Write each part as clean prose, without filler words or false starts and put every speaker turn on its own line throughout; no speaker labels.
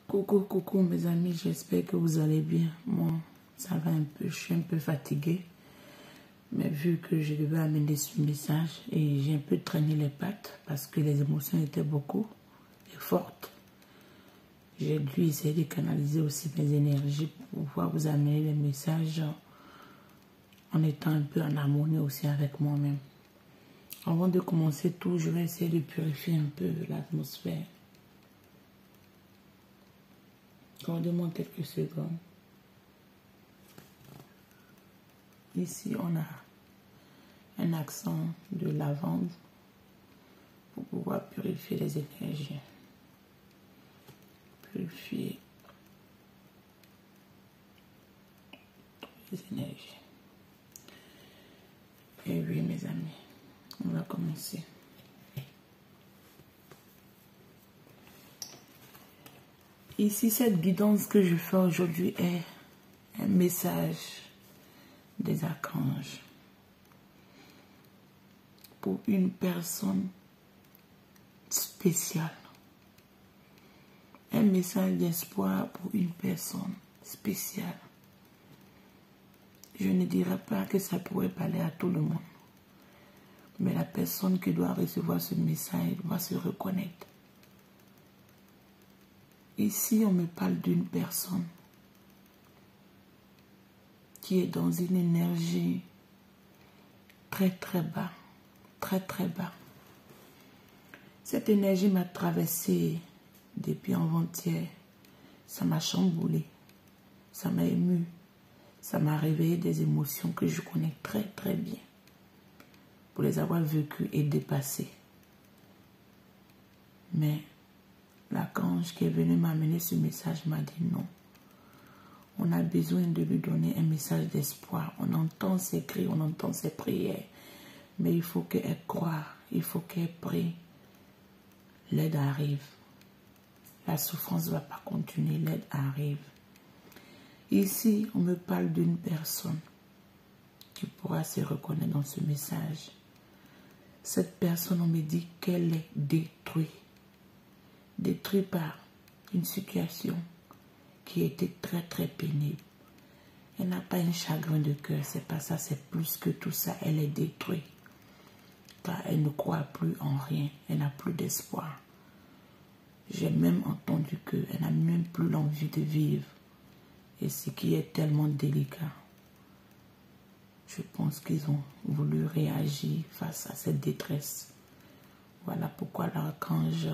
Coucou mes amis, j'espère que vous allez bien. Moi, ça va un peu, je suis un peu fatiguée. Mais vu que je devais amener ce message et j'ai un peu traîné les pattes parce que les émotions étaient beaucoup et fortes. J'ai dû essayer de canaliser aussi mes énergies pour pouvoir vous amener les messages en étant un peu en harmonie aussi avec moi-même. Avant de commencer tout, je vais essayer de purifier un peu l'atmosphère. Accordez-moi quelques secondes. Ici, on a un accent de lavande pour pouvoir purifier les énergies. Purifier les énergies. Et oui, mes amis, on va commencer. Ici, cette guidance que je fais aujourd'hui est un message des archanges pour une personne spéciale. Un message d'espoir pour une personne spéciale. Je ne dirais pas que ça pourrait parler à tout le monde. Mais la personne qui doit recevoir ce message doit se reconnaître. Ici, on me parle d'une personne qui est dans une énergie très bas, très bas. Cette énergie m'a traversée depuis avant-hier. Ça m'a chamboulé, ça m'a ému, ça m'a réveillé des émotions que je connais très bien. Pour les avoir vécues et dépassées. Mais l'archange qui est venu m'amener ce message m'a dit non. On a besoin de lui donner un message d'espoir. On entend ses cris, on entend ses prières. Mais il faut qu'elle croie, il faut qu'elle prie. L'aide arrive. La souffrance ne va pas continuer, l'aide arrive. Ici, on me parle d'une personne qui pourra se reconnaître dans ce message. Cette personne, on me dit qu'elle est détruite. Détruite par une situation qui était très pénible. Elle n'a pas un chagrin de cœur, c'est pas ça, c'est plus que tout ça. Elle est détruite. Car elle ne croit plus en rien, elle n'a plus d'espoir. J'ai même entendu qu'elle n'a même plus l'envie de vivre. Et ce qui est tellement délicat. Je pense qu'ils ont voulu réagir face à cette détresse. Voilà pourquoi l'archange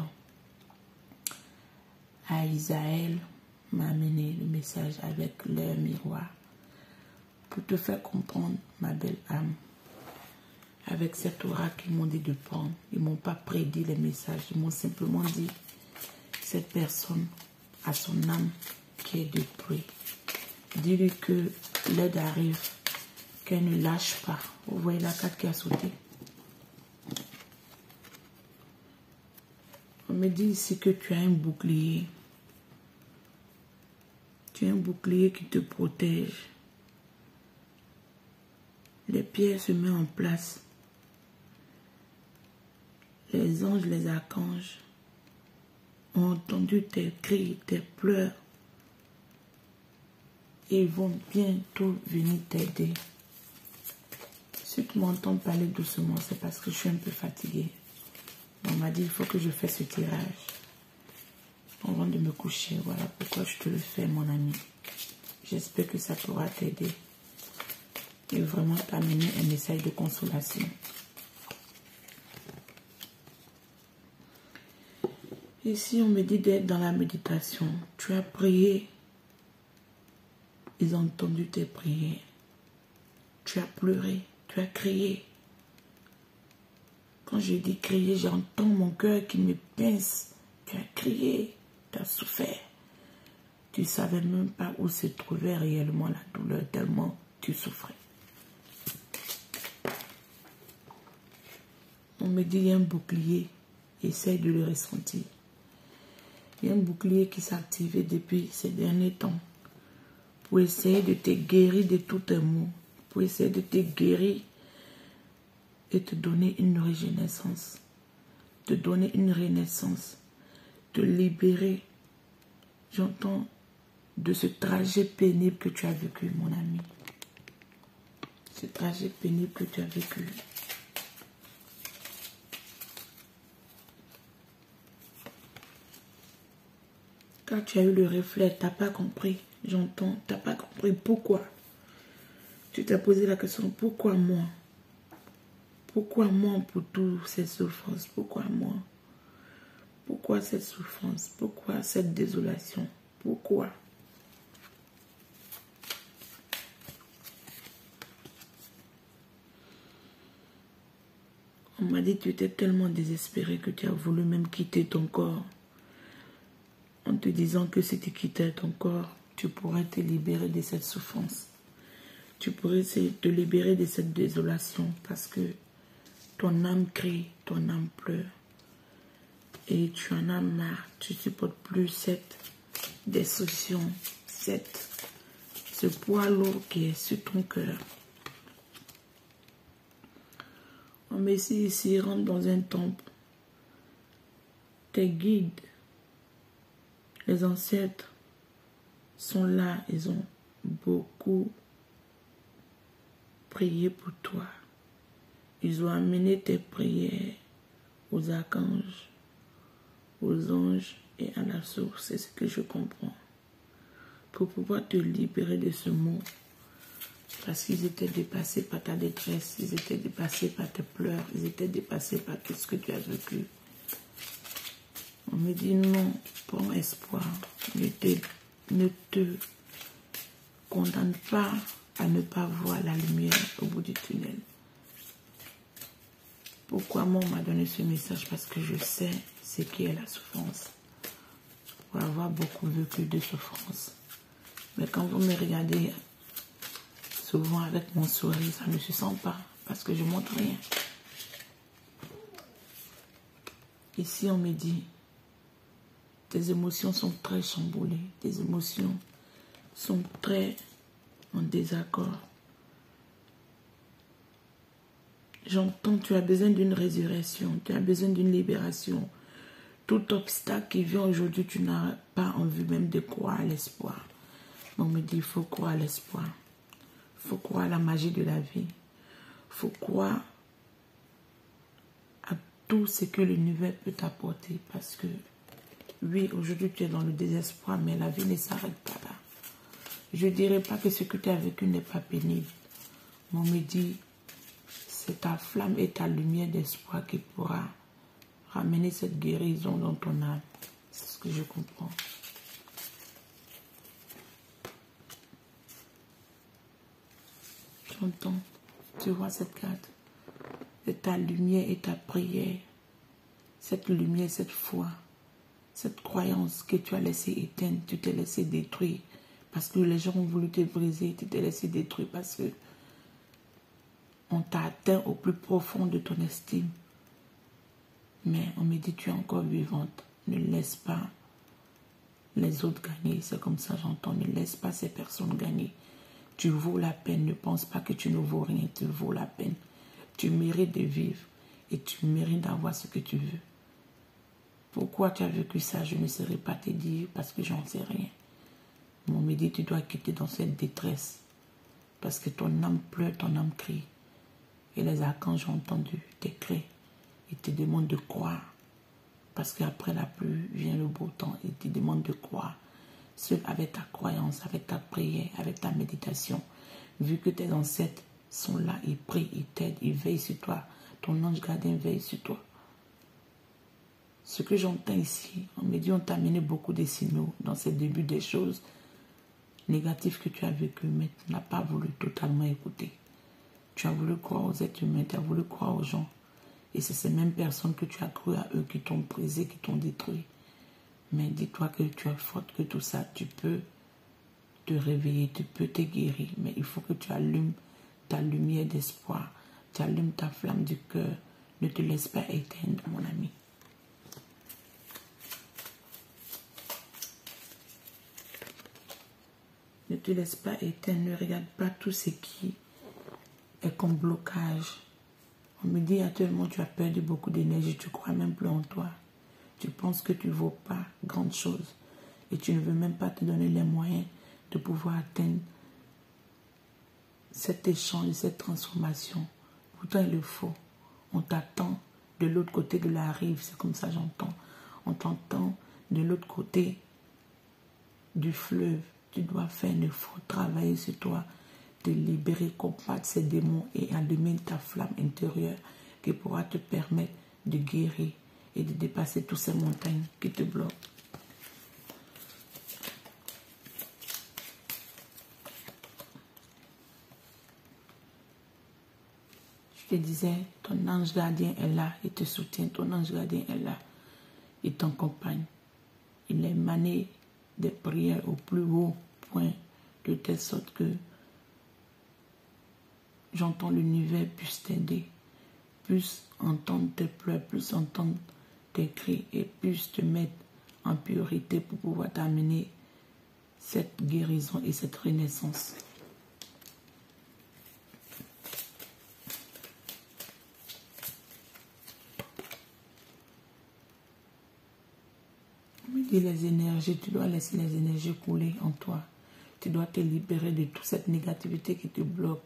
Azaël m'a amené le message avec leur miroir. Pour te faire comprendre, ma belle âme, avec cet oracle qu'ils m'ont dit de prendre, ils ne m'ont pas prédit les messages, ils m'ont simplement dit cette personne a son âme qui est détruite. Dis-lui que l'aide arrive, qu'elle ne lâche pas. Vous voyez la carte qui a sauté. On me dit ici que tu as un bouclier. Tu as un bouclier qui te protège. Les pierres se mettent en place. Les anges, les archanges ont entendu tes cris, tes pleurs. Et ils vont bientôt venir t'aider. Si tu m'entends parler doucement, c'est parce que je suis un peu fatiguée. On m'a dit il faut que je fasse ce tirage avant de me coucher. Voilà pourquoi je te le fais, mon ami. J'espère que ça pourra t'aider et vraiment t'amener un message de consolation. Ici, on me dit d'être dans la méditation. Tu as prié. Ils ont entendu tes prières. Tu as pleuré. Tu as crié. Quand je dis crier, j'entends mon cœur qui me pince. Tu as crié. Tu as souffert. Tu ne savais même pas où se trouvait réellement la douleur, tellement tu souffrais. On me dit il y a un bouclier. Essaye de le ressentir. Il y a un bouclier qui s'est activé depuis ces derniers temps pour essayer de te guérir de tout tes maux, pour essayer de te guérir et te donner une régénérescence, te donner une renaissance, te libérer J'entends de ce trajet pénible que tu as vécu, mon ami. Ce trajet pénible que tu as vécu. Quand tu as eu le reflet, tu n'as pas compris. J'entends, tu n'as pas compris pourquoi. Tu t'es posé la question, pourquoi moi? Pourquoi moi pour toutes ces souffrances? Pourquoi moi? Pourquoi cette souffrance? Pourquoi cette désolation? Pourquoi? On m'a dit que tu étais tellement désespéré que tu as voulu même quitter ton corps. En te disant que si tu quittais ton corps, tu pourrais te libérer de cette souffrance. Tu pourrais te libérer de cette désolation parce que ton âme crie, ton âme pleure. Et tu en as marre, tu ne supportes plus cette destruction, ce poids lourd qui est sur ton cœur. On Messie ici rentre dans un temple. Tes guides, les ancêtres sont là, ils ont beaucoup prié pour toi. Ils ont amené tes prières aux archanges, aux anges et à la source. C'est ce que je comprends. Pour pouvoir te libérer de ce mot. Parce qu'ils étaient dépassés par ta détresse, ils étaient dépassés par tes pleurs, ils étaient dépassés par tout ce que tu as vécu. On me dit non, prends espoir, ne te condamne pas à ne pas voir la lumière au bout du tunnel. Pourquoi moi on m'a donné ce message? Parce que je sais ce qu'est la souffrance. Pour avoir beaucoup vécu de souffrance. Mais quand vous me regardez, souvent avec mon sourire, ça ne se sent pas. Parce que je ne montre rien. Ici on me dit, tes émotions sont très chamboulées. Tes émotions sont très en désaccord. J'entends, tu as besoin d'une résurrection, tu as besoin d'une libération. Tout obstacle qui vient aujourd'hui, tu n'as pas envie même de croire à l'espoir. On me dit, il faut croire à l'espoir. Il faut croire à la magie de la vie. Il faut croire à tout ce que l'univers peut t'apporter. Parce que, oui, aujourd'hui tu es dans le désespoir, mais la vie ne s'arrête pas là. Je ne dirais pas que ce que tu as vécu n'est pas pénible. Mais on me dit, c'est ta flamme et ta lumière d'espoir qui pourra ramener cette guérison dans ton âme. C'est ce que je comprends. J'entends, tu vois cette carte. C'est ta lumière et ta prière. Cette lumière, cette foi, cette croyance que tu as laissé éteindre, tu t'es laissé détruire. Parce que les gens ont voulu te briser, tu t'es laissé détruire parce que on t'a atteint au plus profond de ton estime. Mais on me dit, tu es encore vivante. Ne laisse pas les autres gagner. C'est comme ça j'entends. Ne laisse pas ces personnes gagner. Tu vaux la peine. Ne pense pas que tu ne vaux rien. Tu vaux la peine. Tu mérites de vivre. Et tu mérites d'avoir ce que tu veux. Pourquoi tu as vécu ça, je ne saurais pas te dire parce que j'en sais rien. Mais on me dit, tu dois quitter dans cette détresse. Parce que ton âme pleure, ton âme crie. Et les archanges ont entendu tes cris. Ils te demandent de croire. Parce qu'après la pluie vient le beau temps. Ils te demandent de croire. Seul avec ta croyance, avec ta prière, avec ta méditation. Vu que tes ancêtres sont là, ils prient, ils t'aident, ils veillent sur toi. Ton ange gardien veille sur toi. Ce que j'entends ici, on me dit, on t'a amené beaucoup de signaux dans ces débuts des choses négatives que tu as vécues, mais tu n'as pas voulu totalement écouter. Tu as voulu croire aux êtres humains, tu as voulu croire aux gens. Et c'est ces mêmes personnes que tu as cru à eux qui t'ont brisé, qui t'ont détruit. Mais dis-toi que tu es forte, que tout ça, tu peux te réveiller, tu peux te guérir. Mais il faut que tu allumes ta lumière d'espoir, tu allumes ta flamme du cœur. Ne te laisse pas éteindre, mon ami. Ne te laisse pas éteindre, ne regarde pas tout ce qui est comme blocage. On me dit actuellement tu as perdu beaucoup d'énergie, tu crois même plus en toi. Tu penses que tu ne vaux pas grande chose. et tu ne veux même pas te donner les moyens de pouvoir atteindre cet échange, cette transformation. Pourtant, il le faut. On t'attend de l'autre côté de la rive, c'est comme ça j'entends. On t'entend de l'autre côté du fleuve. Tu dois faire un effort, travailler sur toi, te libérer, combattre ces démons et allumer ta flamme intérieure qui pourra te permettre de guérir et de dépasser toutes ces montagnes qui te bloquent. Je te disais, ton ange gardien est là, il te soutient, ton ange gardien est là, il t'accompagne. Il est mané des prières au plus haut point, de telle sorte que j'entends l'univers puisse t'aider, puisse entendre tes pleurs, puisse entendre tes cris et puisse te mettre en priorité pour pouvoir t'amener cette guérison et cette renaissance. On me dit les énergies, tu dois laisser les énergies couler en toi. Tu dois te libérer de toute cette négativité qui te bloque.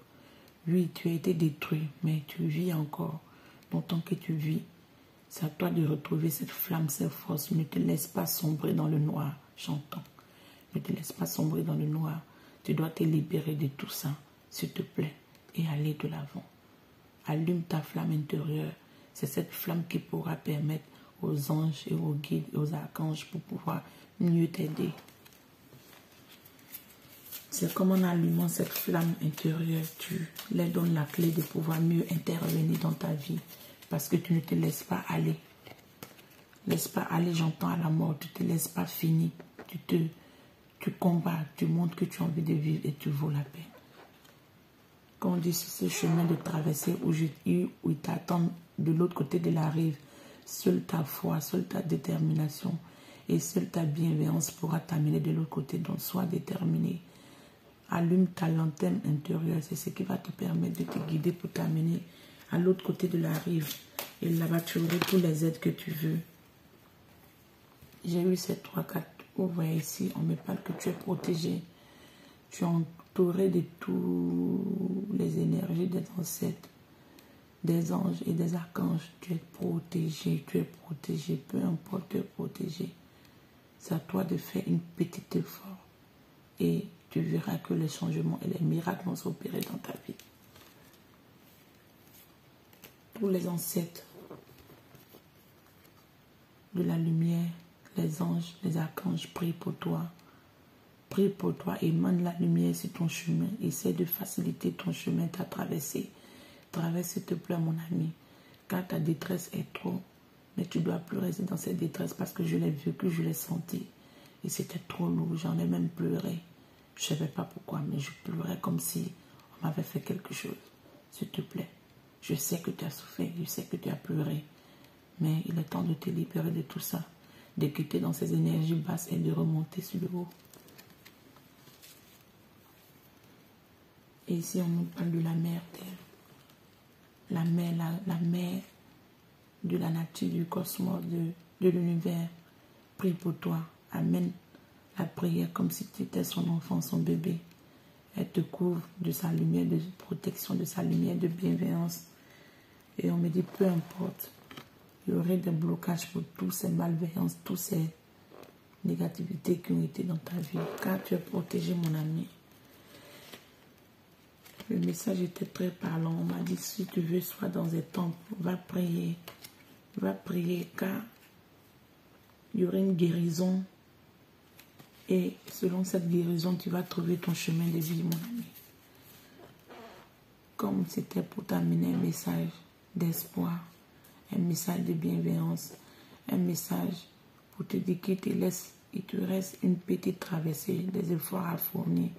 Oui, tu as été détruit, mais tu vis encore. Longtemps que tu vis, c'est à toi de retrouver cette flamme, cette force. Ne te laisse pas sombrer dans le noir, j'entends. Ne te laisse pas sombrer dans le noir. Tu dois te libérer de tout ça, s'il te plaît, et aller de l'avant. Allume ta flamme intérieure. C'est cette flamme qui pourra permettre aux anges et aux guides et aux archanges pour pouvoir mieux t'aider. C'est comme en allumant cette flamme intérieure, tu leur donnes la clé de pouvoir mieux intervenir dans ta vie. Parce que tu ne te laisses pas aller. Laisse pas aller, j'entends, à la mort. Tu ne te laisses pas finir. Tu combats, tu montres que tu as envie de vivre et tu vaux la peine. Quand on dit ce chemin de traversée où il t'attend de l'autre côté de la rive, seule ta foi, seule ta détermination et seule ta bienveillance pourra t'amener de l'autre côté. Donc sois déterminé. Allume ta lanterne intérieure. C'est ce qui va te permettre de te guider pour t'amener à l'autre côté de la rive. Et là-bas, tu auras tous les aides que tu veux. J'ai eu ces 3 cartes. Vous voyez ici, on me parle que tu es protégé. Tu es entouré de toutes les énergies des ancêtres, des anges et des archanges. Tu es protégé, peu importe, tu es protégé. C'est à toi de faire une petite effort. Et tu verras que les changements et les miracles vont s'opérer dans ta vie. Tous les ancêtres de la lumière, les anges, les archanges, prient pour toi. Prie pour toi, émane la lumière sur ton chemin. Essaie de faciliter ton chemin, ta traversée. Traverse, s'il te plaît, mon ami. Car ta détresse est trop. Mais tu dois plus rester dans cette détresse parce que je l'ai vécu, je l'ai senti. Et c'était trop lourd, j'en ai même pleuré. Je ne savais pas pourquoi, mais je pleurais comme si on m'avait fait quelque chose. S'il te plaît, je sais que tu as souffert, je sais que tu as pleuré. Mais il est temps de te libérer de tout ça. De quitter dans ces énergies basses et de remonter sur le haut. Et ici, on nous parle de la mère Terre. La mère de la nature, du cosmos, de l'univers. Prie pour toi. Amène la prière comme si tu étais son enfant, son bébé. Elle te couvre de sa lumière de protection, de sa lumière de bienveillance. Et on me dit, peu importe, il y aurait des blocages pour toutes ces malveillances, toutes ces négativités qui ont été dans ta vie. Car tu es protégé, mon ami. Le message était très parlant. On m'a dit, si tu veux, sois dans un temple, va prier. Va prier, car il y aurait une guérison. Et selon cette guérison, tu vas trouver ton chemin de vie, mon ami. Comme c'était pour t'amener un message d'espoir, un message de bienveillance, un message pour te dire qu'il te reste une petite traversée, des efforts à fournir.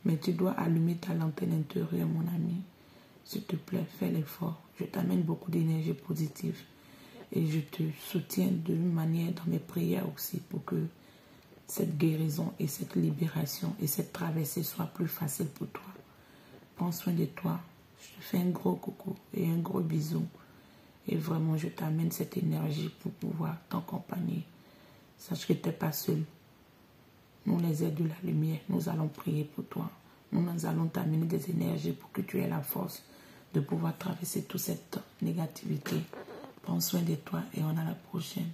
Mais tu dois allumer ta lanterne intérieure, mon ami. S'il te plaît, fais l'effort. Je t'amène beaucoup d'énergie positive. Et je te soutiens d'une manière dans mes prières aussi pour que cette guérison et cette libération et cette traversée soient plus faciles pour toi. Prends soin de toi. Je te fais un gros coucou et un gros bisou. Et vraiment, je t'amène cette énergie pour pouvoir t'accompagner. Sache que tu n'es pas seul. Nous, les aides de la lumière, nous allons prier pour toi. Nous allons t'amener des énergies pour que tu aies la force de pouvoir traverser toute cette négativité. Prends soin de toi et on a la prochaine.